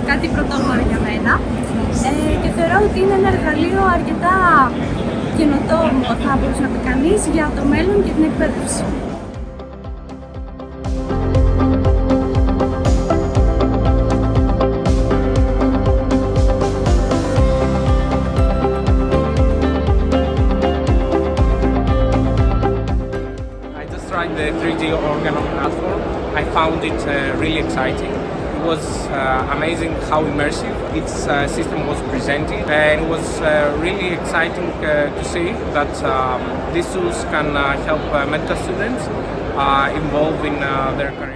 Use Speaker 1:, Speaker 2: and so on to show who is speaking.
Speaker 1: Κάτι πρωτόγνωρο για μένα και θεωρώ ότι είναι ένα εργαλείο αρκετά καινοτόμο, θα μπορούσε να πει κανείς, για το μέλλον και την εκπαίδευση.
Speaker 2: I just tried the 3D Organon platform. I found it really exciting. It was amazing how immersive its system was presented, and it was really exciting to see that these tools can help medical students involved in their career.